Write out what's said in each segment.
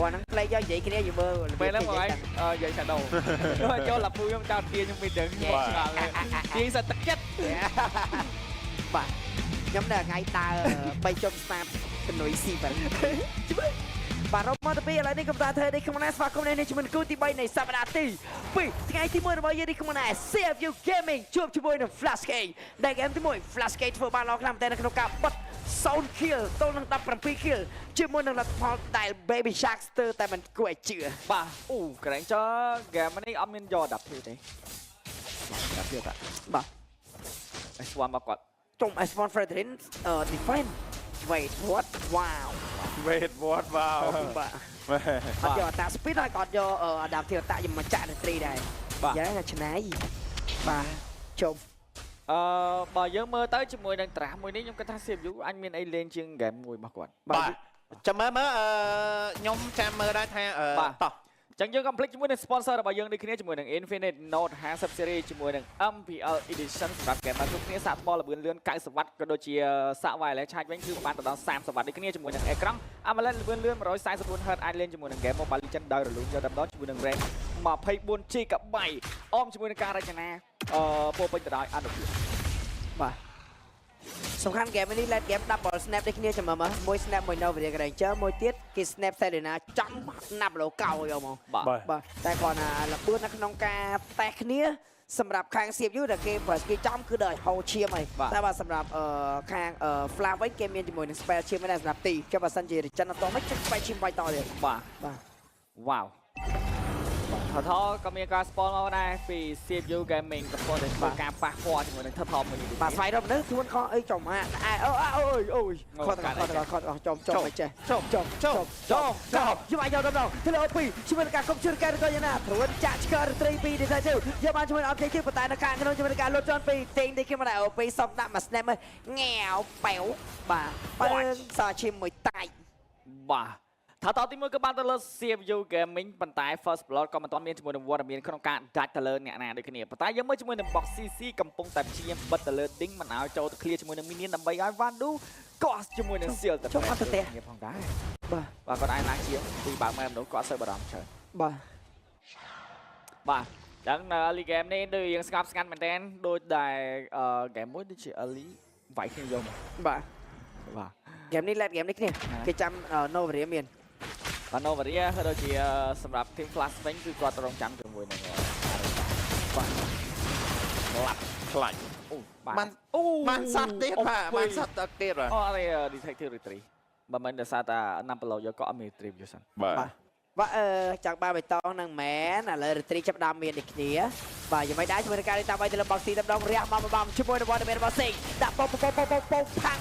còn nó play do vậy cái này vừa bơ về lắm rồi anh vậy sẽ đầu cho lập vui không chào kia nhưng mình đừng kia sẽ tất chất bà nhóm là ngay ta bay trong snapเป็นหน่วยซีแบบบาร์รอบมอเตอร์เบย์อะไรนี่ก็ตาเธอได้คำนวณสภาพคำนวณในชิมันกูที่ใบในสัปดาห์ที่ปีที่ไงที่มวยระเบิดยืดคำนวณเซียบยูเกมมิ่งช่วงที่มวยในฟลัชเกย์ได้เกมที่มวยฟลัชเกย์ทั่วบ้านเราคลำแต่ในขนมกับบัดโซนคิลต้นนังตับปรำปีคิลชื่อมวยนังหลักพอได้เบบี้ชาร์กสเตอร์แต่มันกล้วยเจือป่ะกระไรจ้าแกมันนี่อ้อมมินยอดับทีนี้ดับเยอะอะบ่ไอสวามมาก่อนจงไอสปอนเฟอร์เทนดิเฟนเวทวอตว้าวเวทวอตว้าวบ่อันยอดตาสปีดหน่อยก่อนยอดาวเทียวตายังมาจ่าดนตรีได้ยังไงชนะอีบ่ชมบ่យើងមើលទៅជាមួយនឹងត្រាស់មួយនេះខ្ញុំគិតថាសៀបយូអញមានអីលេងជាងហ្គេមមួយរបស់គាត់បាទចាំមើលខ្ញុំចាំមើលដែរថាតោះចឹងយើងកំភ្លេចជាមួយនឹង sponsor របស់យើងដូចគ្នាជាមួយនឹង Infinite Note 50 Series ជាមួយនឹង MPL Edition សម្រាប់ហ្គេមបានគ្រប់គ្នាសាកបលល្បឿនលឿន90 W ក៏ដូចជាសាក wireless charge វិញគឺបានទៅដល់30 W ដូចគ្នាជាមួយនឹងអេក្រង់ AMOLED ល្បឿនលឿន 144Hz អាចលេងជាមួយនឹង Game Mobile Legends ដោយរលូនយកតែម្ដងជាមួយនឹង RAM 24GB អមជាមួយនឹងការរចនាពោពេញទៅដោយអនុភាពបាទសំខាន់ហ្គេមនេះ Late Game Double Snap ដូចគ្នាចាំមើលមួយ Snap មួយ Nova Ranger មួយទៀតគេ Snap Selena ចំណាប់ឡូកោយកមកបាទតែគាត់ណាលបឿននៅក្នុងការតេះគ្នាសម្រាប់ខាងសៀបយូដែលគេបើគេចំគឺដល់ហៅឈាមហើយតែបើសម្រាប់ខាង Flash វិញគេមានជាមួយនឹង Spell ឈាមដែរសម្រាប់ទីចុះបើសិនជា Regen អត់តមិនចុះ Spell ឈាមបាយតទៀតបាទវ៉ាវថតក៏មានការ spawn មកដែរពី CPU Gaming កំពុងតែធ្វើការប៉ះពាល់ជាមួយនឹងថតមួយនេះបាទស្វ័យរកនេះខ្លួនខអីចំអូយគាត់ចំមិនចេះចំយកមកយកដល់ទៅលើពីជាមួយនឹងការកុំជឿការក៏យ៉ាងណាព្រួនចាក់ឆ្កែត្រីពីនេះទៅយកបានជាមួយអត់គេប៉ុន្តែនៅខាងក្នុងជាមួយនឹងការលុតជន់ពីទេងនេះគេមកដែរពីសុំដាក់មួយ snap មើលងាវប៉ែវបាទបើសឈាមមួយតាច់បាទថាតទីមួយគឺបានទៅលើ CPU Gaming ប៉ុន្តែ First Blood ក៏មិនទាន់មានជាមួយនឹងវត្តមានក្នុងការដាច់ទៅលើអ្នកណាដូចគ្នាប៉ុន្តែយើងមើលជាមួយនឹង Box CC កំពុងតែព្យាយាមបិទទៅលើ Ding មិនឲ្យចូលទៅ clear ជាមួយនឹង Minion ដើម្បីឲ្យ Vandu ក៏ជាមួយនឹង Seal ទៅចូលអត់ទៅទេផងដែរបាទគាត់អាចឡើងជាពីបើកម៉ែមនុស្សគាត់សើបារម្ភច្រើនបាទចឹងនៅ early game នេះដូចយើងស្ងប់ស្ងាត់មែនតើដូចដែល game មួយដូចជា early វាយគ្នាយកមកបាទ game នេះ late game នេះគ្នាគេចាំ Novaria មានបាទ Novaria ក៏ដូចជាសម្រាប់ team Flash វិញគឺគាត់រងចាំជាមួយនឹងបាទខ្លាច់បានសត្វទៀតបាទបានសត្វទៀតបាទអត់ទេ detective retrieve បើមិនដោយសារតែ Nampolo យកក៏អត់មាន retrieve យូរសិនបាទចង់បានបៃតងនឹងមែនឥឡូវ retrieve ចាប់ដើមមានដូចគ្នាបាទយ៉ាងមិនដែរជាមួយនឹងការតាមបាយទៅលើ box ទីតម្ដងរះមកបំជាមួយនឹង Waterman របស់ Sing ដាក់ប៉ផាំង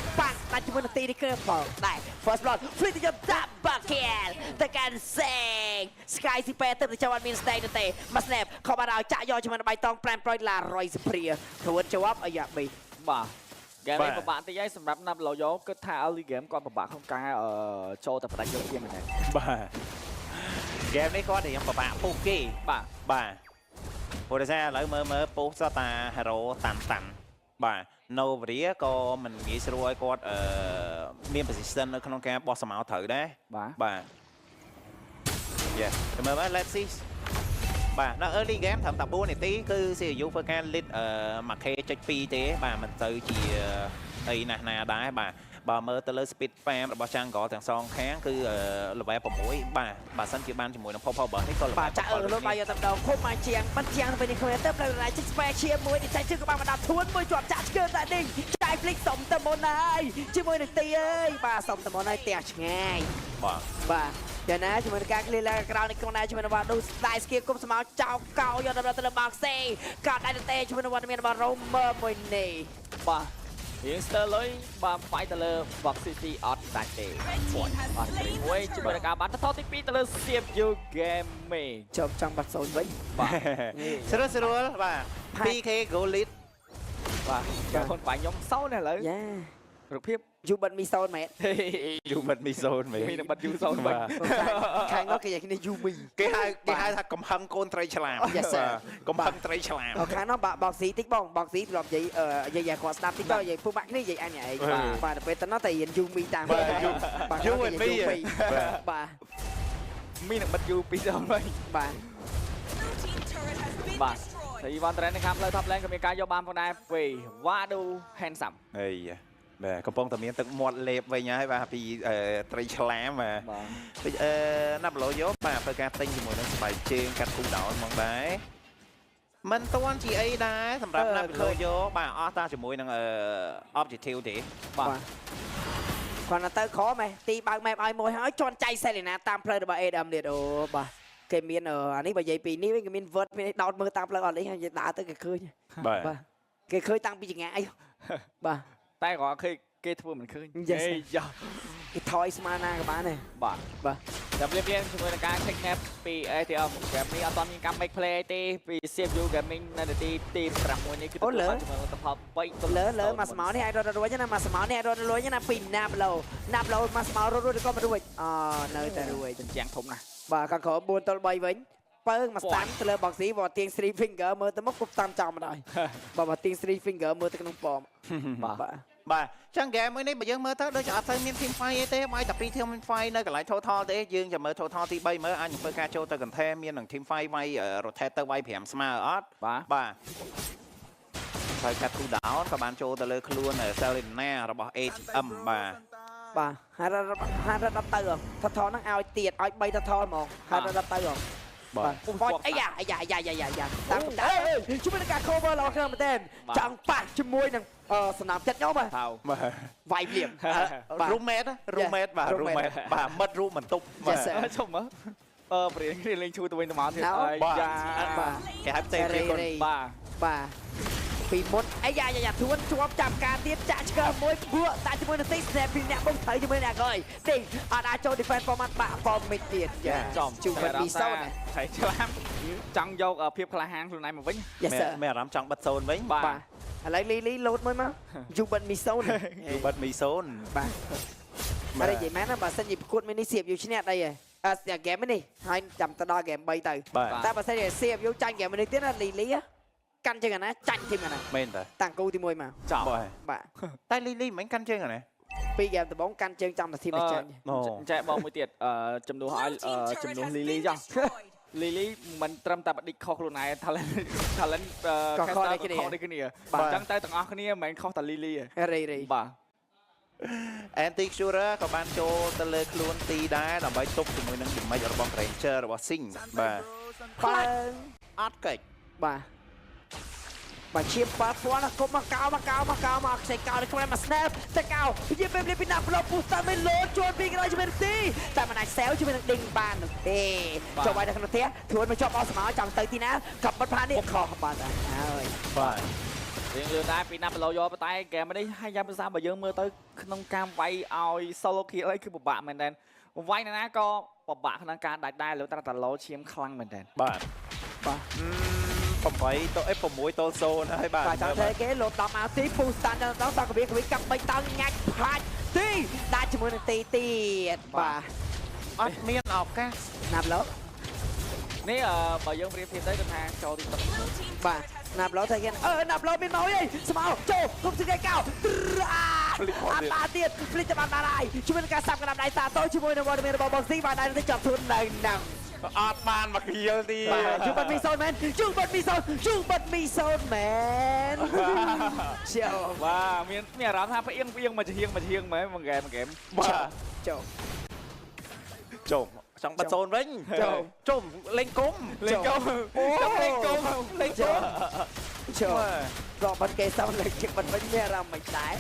ដាច់ជាមួយនឹងទីនេះគឺផងដែរ First Blood Free ទៅយកដាក់ Bucket ទៅកាន់ Sing Sky ស៊ីពេទៅចាំអត់មាន stay ទេមក snap ខំបានឲ្យចាក់យកជាមួយនឹងបៃតង Prime Point ឡា Roy Superior ខ្លួនជាប់អាយ៉ាប៊ីបាទ game នេះពិបាកតិចហើយសម្រាប់ Nampolo គិតថា early game គាត់ពិបាកក្នុងការចូលទៅផ្ដាច់យកជាមែនទេបាទเกมនេះគាត់រៀងពិបាកពុះគេបាទព្រោះតែឥឡូវមើលពុះសតា hero តាន់បាទ Novaria ក៏មិនងាយស្រួលឲ្យគាត់មាន position នៅក្នុងការបោះសម្ោត្រូវដែរបាទតែមើល let's see បាទនៅ early game ត្រឹមតែ4នាទីគឺ CPU ធ្វើការ lead 1K.2 ទេបាទមិនទៅជាអីណាស់ណាដែរបាទបើមើលទៅលើ speed farm របស់ Jungle ទាំងសងខាងគឺ level 6បាទបើសិនជាបានជាមួយនឹង Pop Power នេះក៏បាទចាក់លើបាយយកតែម្ដងភពមកជាងបាត់ជាងទៅនេះខ្លួនទៅផ្លូវរ៉ៃជិះ spare ជាមួយនេះតែជិះក៏បានមកដាក់ធួនមួយជាប់ចាក់ឆ្កើតែនេះចាយ flick សុំទៅមុនហើយជាមួយនឹងទីអើយបាទសុំទៅមុនហើយផ្ទះឆ្ងាយបាទយ៉ាងណាជាមួយនឹងការ clear ឡើងក្រៅនេះក្នុងដែរជាមួយនឹង Vandu ស្ដាយ skill គុំស្មៅចោលកោយកទៅលើ box សេក៏ដែរទៅជាមួយនឹង Waterman របស់ Romer មួយនេះបាទរៀងស្ទើរលុយបាទវាយទៅលើ Box City អត់ដាច់ទេអត់ត្រីមួយជាមួយនឹងការបានថតទី2ទៅលើ CPU Gaming ចង់បាត់0វិញបាទស្រួលបាទ 2K goal lead បាទចាំខ្លួនបាយខ្ញុំសោនឥឡូវយ៉ារូបភាពយូបាត់មីសូនមែនយូបាត់មីសូនមែនមានបាត់យូសូនវិញខាងនោះគេគ្នាយូមីគេហៅថាកំហឹងកូនត្រីឆ្លាមកំហឹងត្រីឆ្លាមខាងនោះបកស៊ីតិចបងបកស៊ីធ្លាប់និយាយគាត់ស្ដាប់តិចទៅនិយាយពួកបាក់នេះនិយាយអញឯងបាទទៅពេលទៅនោះតែរៀនយូមីតាមបាទយូមីបាទ មាននឹងបិទយូពីដល់វិញ បាទ បាទហើយវ៉ាន់ត្រេនนะครับលើ top lane ក៏មានការយកបានផងដែរពីវ៉ាដូ handsome អីបាទកំពុងតែមានទឹកមាត់លេបវិញហើយបាទពីត្រីឆ្លាមបាទ បាទ ណាប់ឡូយកបាទធ្វើការទិញជាមួយនឹងស្បែកជើងកាត់គូដោនហ្មងដែរមិនទាន់ជាអីដែរសម្រាប់ណាប់ឡូយកបាទអស់តាជាមួយនឹងobjective ទេ បាទ គាត់ទៅក្រមែនទីបើក map ឲ្យមួយហើយជន់ចៃសេលីណាតាមផ្លូវរបស់ Adam ទៀតអូបាទគេមានអានេះបើនិយាយពីនេះវិញគេមាន word មានដោតមើលតាមផ្លូវអត់នេះហើយដើរទៅគេឃើញ បាទ បាទគេឃើញតាំងពីចង្អាយបាទ តែគាត់ឃើញគេធ្វើមិនឃើញ Yes យ៉ា គេថយស្មើណាក៏បានដែរ បាទ បាទ តែព្រាបជាមួយនឹងការ check map ពី ATM ហ្គេមនេះអត់ទាន់មានការ make play ទេពី CPU gaming នៅនាទីទី6នេះគឺទទួលបានជាមួយនឹងផល3 លើមកស្មោនេះអាចរត់រួចណាមកស្មោនេះអាចរត់រួចណាពីណាប់ឡូមកស្មោរត់រួចក៏មិនរួចនៅតែរួច ជញ្ជាំងធំណាស់ បាទខាងក្រោម4ទល់3វិញពើមកស្តាំទៅលើ box ស៊ីបើទៀង 3 finger មើលទៅមុខគប់តាមចំម្ដាយបាទទៀង 3 finger មើលទៅក្នុងប៉ម បាទ បាទចឹងហ្គេមមួយនេះបើយើងមើលទៅដូចអត់ទៅមាន team fight អីទេមកតែពី team fight នៅកន្លែង total ទេយើងចាំមើល total ទី3មើលអាចធ្វើការចូលទៅ contain មាននឹង team fight វាយ rotate ទៅវាយ5ស្មើអត់ បាទ បាទហើយកាត់ cool down ក៏បានចូលទៅលើខ្លួន Selena របស់ HM បាទ បាទហើយរត់ទៅថថហ្នឹងឲ្យទៀតឲ្យ3ថថហ្មងហើយរត់ទៅហ៎ បាទ បាទអាយ៉ាតាមជាមួយនឹងការ cover ល្អខ្លាំងមែនទែនចង់ប៉ះជាមួយនឹងសំណាមចិត្តខ្ញុំបាទ ថៅ បាទ វាយភ្លាម roommate បាទ roommate បាទមិត្តរួមបន្ទប់បាទ ជុំមើលព្រានគ្នាលេងឈូទៅវិញទៅមកទៀត បាទ យ៉ា បាទ គេហៅផ្សេងពីគាត់ បាទ បាទពីមុនអាយ៉ាធួនជាប់ចាប់ការទៀតចាក់ឆ្កឹះមួយភក់តាជាមួយនឹងទី snap ពីអ្នកបងត្រូវជាមួយអ្នកក្រោយទីអត់អាចចូល defense ហ្វមបាក់ form mid ទៀតចា ចំ ជួបមិនពីសូន ហើយឆ្លាមចង់យកភាពក្លាហានខ្លួនឯងមកវិញ Yes sir មានអារម្មណ៍ចង់បិទសូនវិញ បាទ បាទឥឡូវលីលោតមួយមកជួបមិនមីសូន គឺបិទមីសូន បាទអរនិយាយមែនណាបើសិនជាប្រកួតមួយនេះសៀបយូឈ្នះអីហ៎អាហ្គេមនេះហើយចាំទៅដល់ហ្គេម3ទៅ បាទ តែបើសិនជាសៀបយូចាញ់ហ្គេមនេះទៀតណាលីកាន់ចឹងណាចាញ់ធីមណា មែនតើ តាំងគូទី1មក ចំ បាទ បាទ តែលីលីមិនកាន់ជើងអានេះ ពីហ្គេមដំបូងកាន់ជើងចំតែធីមនេះចាញ់ ចែកបងមួយទៀតចំនួនឲ្យចំនួនលីលីចុះលីលីមិនត្រឹមតែបដិខុសខ្លួនឯង talent ខុស caster ដូច ខុស គ្នា ដូចគ្នា បាទ អញ្ចឹងទៅទាំងអស់គ្នាមិនមែនខុសតែលីលីទេ រេ បាទ Antique Shooter ក៏បានចូលទៅលើខ្លួនទីដែរដើម្បីទប់ជាមួយនឹង damage របស់ Ranger របស់ Sing បាទ បើ អត់កិច្ច បាទបើឈាមបាត់ពណ៌គុំមកកោមកខ្ចីកោនេះខ្លួនមក snap តែកោនិយាយពេលពីណាប្លុកពុះតាមមិនលោជួនពីក្រោយជាមួយនឹងទីតែមិនអាចសែវជាមួយនឹងដេញបាននោះទេចូលបាយនៅក្នុងផ្ទះធ្វើមកជាប់អស់ស្មោចង់ទៅទីណាក៏បិទផាននេះខុសបាត់ហើយ បាទ យើងលឿនដែរពីណាប្លូយកតែហ្គេមនេះហើយយ៉ាងភាសាបើយើងមើលទៅក្នុងការវាយឲ្យ solo kill អីគឺពិបាកមែនតើវាយណាក៏ពិបាកក្នុងការដាច់ដែរលើតែឡូឈាមខ្លាំងមែនតើ បាទ8ទៅ6ទល់0ហើយបាទ បាទចាំតែគេលោតដល់មកទីពូស្តានដល់សកវិកាប់3តោងញាច់ផាច់ទីដាក់ជាមួយនឹងទីទៀតបាទ អត់មានឱកាស ណាប់ឡូ នេះបើយើងប្រៀបធៀបទៅគឺថាចូលទីទឹក បាទណាប់ឡូថាគេណាប់ឡូមានមកអីស្មៅចូលគុំស្គីកោអាតាទៀតភ្លេចបានបាត់ហើយជាមួយនឹងការសាប់កណ្ដាប់ដៃសាតូជាមួយនឹងវត្តមានរបស់បងស៊ីបានដែរទៅចាប់ខ្លួននៅនឹង អត់បានមកគៀលទី បាទជួបបាត់មីសូនមែនជួបបាត់មីសូនមែនជោ បាទមានអារម្មណ៍ថាផ្អៀងមកជាហៀងមែនមួយហ្គេម បាទ ជោ ចុំចង់បិទសូនវិញចុំលេងគុំ លេងកុំ លេងគុំ ជោក៏បាត់គេសោលេងជិះបាត់វិញមានអារម្មណ៍មិនដែរ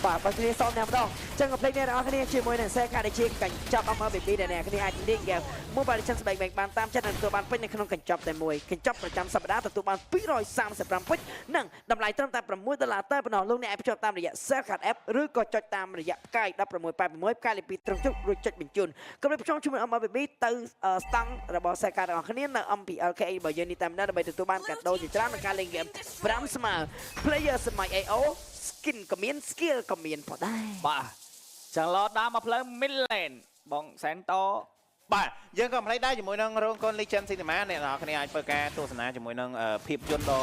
បាទបើគ្នាសូមអ្នកម្ដងចឹងក៏ភ្លេចអ្នកនរគ្នាជាមួយនឹងសេកាដែលជាកញ្ចប់ MLBB ដែលអ្នកគ្នាអាចលេងហ្គេមមួយបាទចឹងស្បែកបែងបានតាមចិត្តនិងទទួលបានពេញនៅក្នុងកញ្ចប់តែមួយកញ្ចប់ប្រចាំសប្តាហ៍ទទួលបាន235ពេជ្រនិងតម្លៃត្រឹមតែ$6តែប៉ុណ្ណោះលោកអ្នកអាចភ្ជាប់តាមរយៈ Cellcard App ឬក៏ចុចតាមរយៈផ្កាយ1686ផ្កាយលេខ2ត្រឹមជុករួចចុចបញ្ជូនកុំភ្លេចភ្ជាប់ជាមួយ MLBB ទៅស្តង់របស់ Cellcard របស់គ្នានៅ MPLKE បើយើងនេះតាមដានដើម្បីទទួលបានកាដូជាច្រើនក្នុងការលេងហ្គេម5ស្មើ Player សម័យ AO skin ក៏មាន skill ក៏មានផងដែរ បាទចឹងឡោតដើមមកផ្លូវ mid lane បងសែនត បាទយើងក៏មិនได้ជាមួយនឹងរោងកុន Legend Cinema អ្នកនរគ្នាអាចធ្វើការទស្សនាជាមួយនឹងភាពយន្តដ៏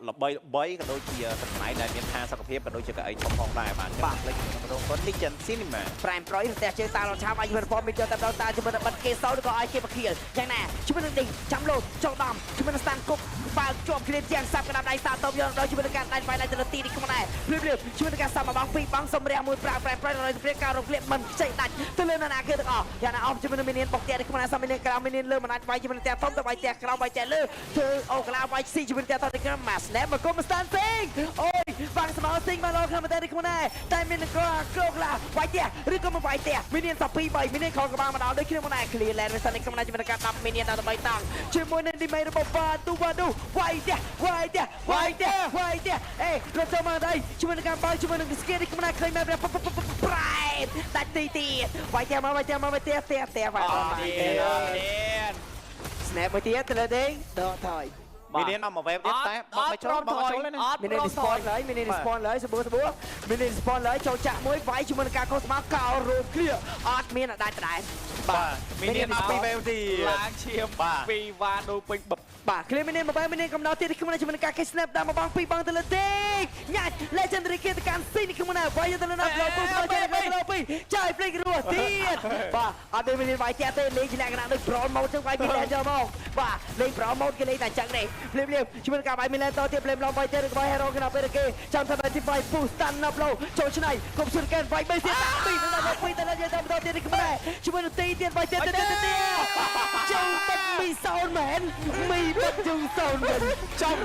ល្បីក៏ដូចជាកន្លែងដែលមានផាសុកភាពក៏ដូចជាកៅអីធំផងដែរបាទលេចក្នុងរោងកុន Legend Cinema ប្រែមប្រយតែជើងតាលឆាបអាយុពលមានចូលតាមដល់តាជាមួយនឹងបាត់គេសោក៏ឲ្យគេបខៀលយ៉ាងណាជាមួយនឹងឌីចាំលោចូលដំជាមួយនឹងស្តានគប់បើកជាប់គ្លៀនជាងសាប់កណ្ដាប់ដៃសាតបយកដល់ជាមួយនឹងការដៃវាយដៃទៅទីនេះខ្លួនដែរភ្លាមជាមួយនឹងការសាប់មកបងពីរបងសម្រាប់មួយប្រាប្រែប្រយដល់ព្រៀបការរំលាបមិនចេញដាច់ទៅលើណាគេទាំងអស់យ៉ាងណាអស់ជាមួយនឹងមីនបុកតែនេះខ្លួនសាមីនក្រៅមីនលើមិនអាចវាយជាមួយនឹងតែធំទៅវាយតែក្រៅវាយតែលើធ្វើអូកឡាវាយស៊ីជាមួយនឹងតែទៅក្រៅម៉ាស្នេបមកគុំស្តានសេងអូយបាំងស្មោសេងមកលោកខាងតែនេះខ្លួនដែរតែមាននឹងក្រៅក្លាវាយតែឬក៏មិនវាយតែមីនសាពី3មីនខលក្បាលមកដល់ដូចគ្នាមកដែរ clear land វាសិននេះខ្លួនដែរជាមួយនឹងការ10មីនដល់3តង់ជាមួយនឹងឌីមេរបស់បាទូវាយតែអេរត់ចូលមកដែរជាមួយនឹងការបើជាមួយនឹងស្គីនេះខ្លួនដែរឃើញមែនប្រែដាច់ទីវាយតែមកតែបាទ snap មួយទៀតទៅលើដេងដកថយ មីនមកវេបទៀតតែបោះមិនចូលបោះចូលណា មីន spawn ឡើយមីន spawn ឡើយសបួមីន spawn ឡើយចូលចាក់មួយវាយជាមួយនឹងការកោស្មាកោរោគ្លៀអត់មានអត់ដែរបាទមីនមកពីវេបទី ឡើងឈាមពីវ៉ាដូពេញប បាទគ្លៀមីនមកបែមីនកំណត់ទៀតខ្ញុំជាមួយនឹងការគេ snap តាមមកបងពីបងទៅលើដេងញ៉ាច់ legendary គេទៅកាន់ស៊ីនេះខ្ញុំណាវាយទៅលើណាប្លូពុះមកចេញទៅលើពីចាយភ្លេចរស់ទៀតបាទអត់ទេមីនវាយតែទេលេងលក្ខណៈដូច pro mode ចឹងវាយពីលេងចូលមកបាទលេង pro mode គេលេងតែចឹងទេភ្លាមជាមួយនឹងការវាយមីនតទៀតភ្លាមឡងវាយទៅរបស់ hero គេដល់ពេលគេចាំថាទីវាយពុះ stand up low ចូលឆ្នៃកុំជឿកែនវាយបីទៀតពីទៅដល់ពីទៅលើយើងទៅទៀតខ្ញុំណាជាមួយនឹងទីទៀតវាយទៀតចូលទឹកមីសោនមែនមីបាត់ជើងសោនវិញចំ